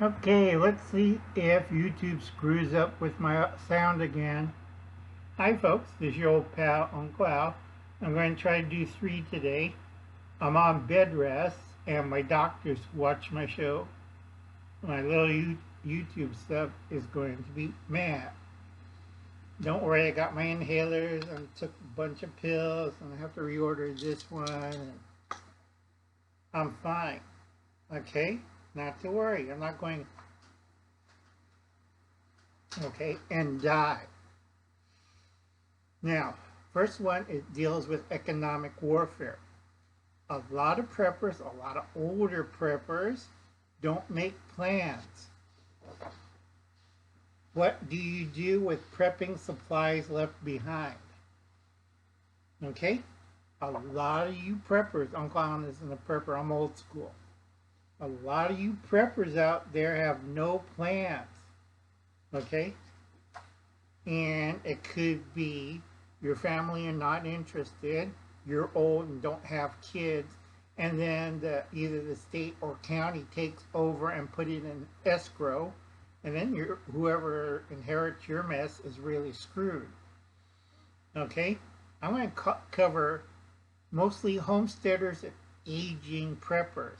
Okay, let's see if YouTube screws up with my sound again. Hi folks, this is your old pal Uncle Al. I'm going to try to do 3 today. I'm on bed rest and my doctors watch my show. My little YouTube stuff is going to be mad. Don't worry, I got my inhalers and took a bunch of pills and I have to reorder this one. And I'm fine. Okay? Not to worry. I'm not going and die. Now, first one, it deals with economic warfare. A lot of preppers, a lot of older preppers, don't make plans. What do you do with prepping supplies left behind? Okay? A lot of you preppers, Uncle Alan isn't a prepper, I'm old school. A lot of you preppers out there have no plans. Okay? And it could be your family are not interested, you're old and don't have kids, and then either the state or county takes over and put it in escrow, and then whoever inherits your mess is really screwed. Okay? I'm going to cover mostly homesteaders and aging preppers.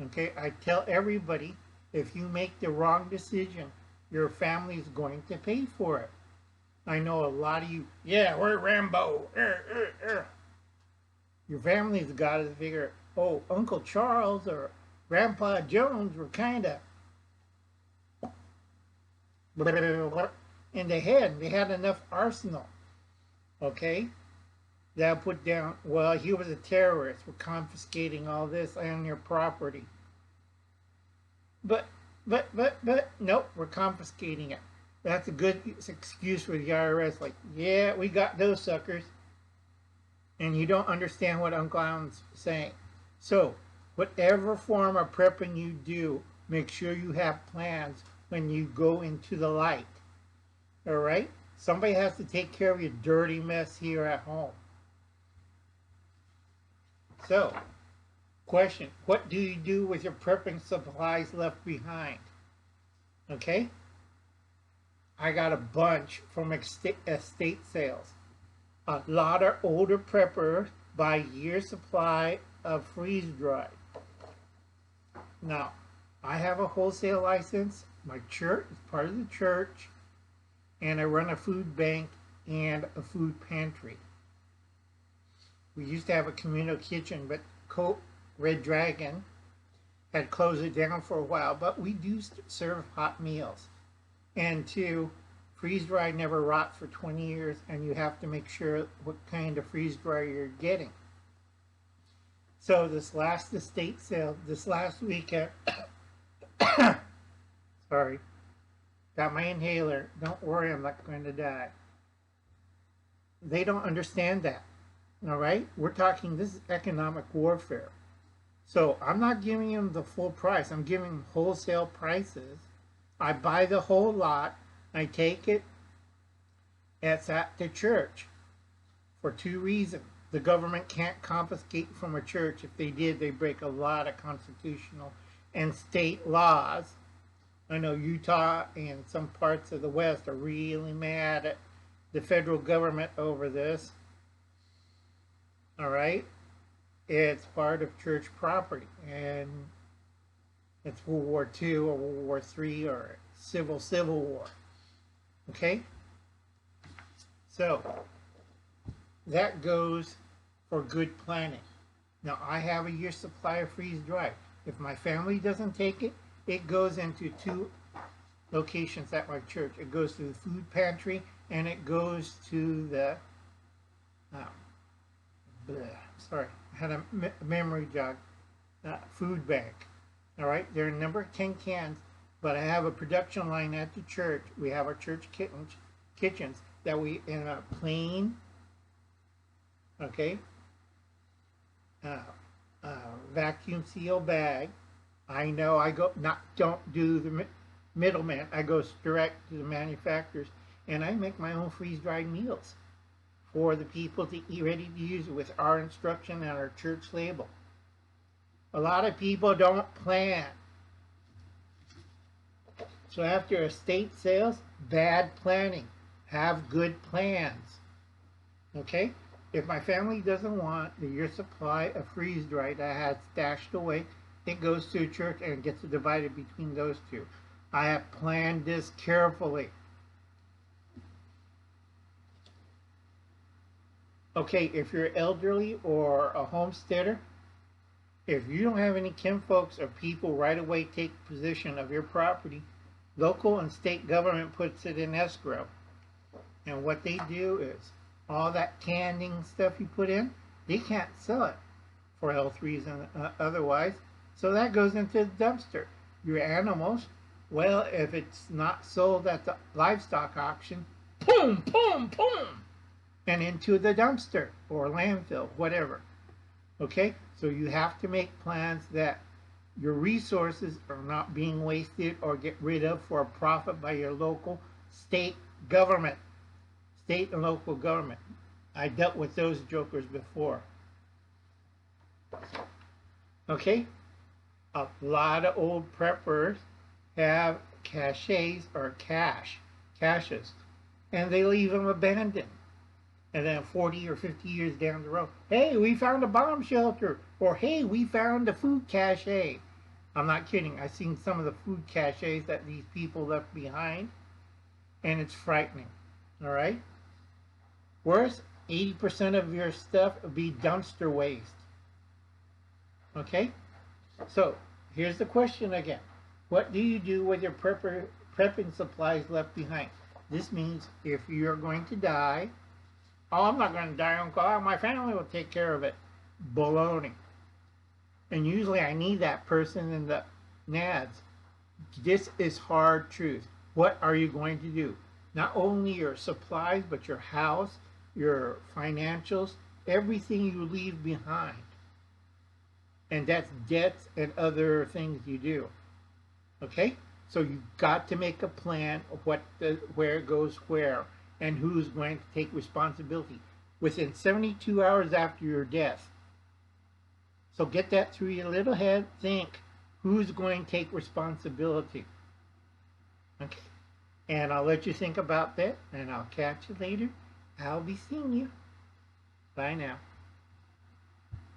Okay? I tell everybody, if you make the wrong decision, your family is going to pay for it. I know a lot of you, yeah, we're Rambo. Your family's got to figure, oh, Uncle Charles or Grandpa Jones were kind of in the head. They had enough arsenal. Okay? They'll put down, well, he was a terrorist. We're confiscating all this on your property. But, nope, we're confiscating it. That's a good excuse for the IRS. Like, yeah, we got those suckers. And you don't understand what Uncle Alan's saying. So, whatever form of prepping you do, make sure you have plans when you go into the light. All right? Somebody has to take care of your dirty mess here at home. So, question, what do you do with your prepping supplies left behind? Okay? I got a bunch from estate sales. A lot of older preppers buy year's supply of freeze-dried. Now, I have a wholesale license. My church is part of the church, and I run a food bank and a food pantry. We used to have a communal kitchen, but Red Dragon had closed it down for a while, but we do serve hot meals. And 2, freeze-dried never rots for 20 years, and you have to make sure what kind of freeze-dryer you're getting. So this last estate sale, this last weekend, sorry, got my inhaler. Don't worry, I'm not going to die. They don't understand that. All right? We're talking, this is economic warfare. So I'm not giving them the full price. I'm giving them wholesale prices. I buy the whole lot. I take it. It's at the church for 2 reasons. The government can't confiscate from a church. If they did, they break a lot of constitutional and state laws. I know Utah and some parts of the West are really mad at the federal government over this. All right? It's part of church property, and it's World War II or World War III or Civil War. Okay? So, that goes for good planning. Now, I have a year's supply of freeze-dried. If my family doesn't take it, it goes into 2 locations at my church. It goes to the food pantry, and it goes to the, sorry, I had a memory jog, food bank. All right, there are a number of tin cans, but I have a production line at the church. We have our church kitchens that we, in a plain, okay, vacuum seal bag. I know I don't do the middleman. I go direct to the manufacturers, and I make my own freeze-dried meals for the people to eat, ready to use it with our instruction and our church label. A lot of people don't plan. So after estate sales, bad planning. Have good plans. Okay? If my family doesn't want the year supply of freeze dried I had stashed away, it goes to a church and gets divided between those two. I have planned this carefully. Okay, if you're elderly or a homesteader, if you don't have any kinfolks or people right away take possession of your property, local and state government puts it in escrow. And what they do is all that canning stuff you put in, they can't sell it for health reasons otherwise. So that goes into the dumpster. Your animals, well, if it's not sold at the livestock auction, boom, boom, boom, and into the dumpster or landfill, whatever. Okay, so you have to make plans that your resources are not being wasted or get rid of for a profit by your local state government. State and local government. I dealt with those jokers before. Okay, a lot of old preppers have caches or caches, and they leave them abandoned. And then 40 or 50 years down the road, hey, we found a bomb shelter, or hey, we found a food cache. I'm not kidding. I've seen some of the food caches that these people left behind, and it's frightening. All right? Worse, 80% of your stuff will be dumpster waste. Okay? So, here's the question again. What do you do with your prepping supplies left behind? This means if you're going to die, oh, I'm not going to die, Uncle. Oh, my family will take care of it. Baloney. And usually I need that person in the NADS. This is hard truth. What are you going to do? Not only your supplies, but your house, your financials, everything you leave behind. And that's debts and other things you do. Okay? So you've got to make a plan of where it goes where and who's going to take responsibility within 72 hours after your death. So get that through your little head. Think, who's going to take responsibility? Okay. And I'll let you think about that, and I'll catch you later. I'll be seeing you. Bye now.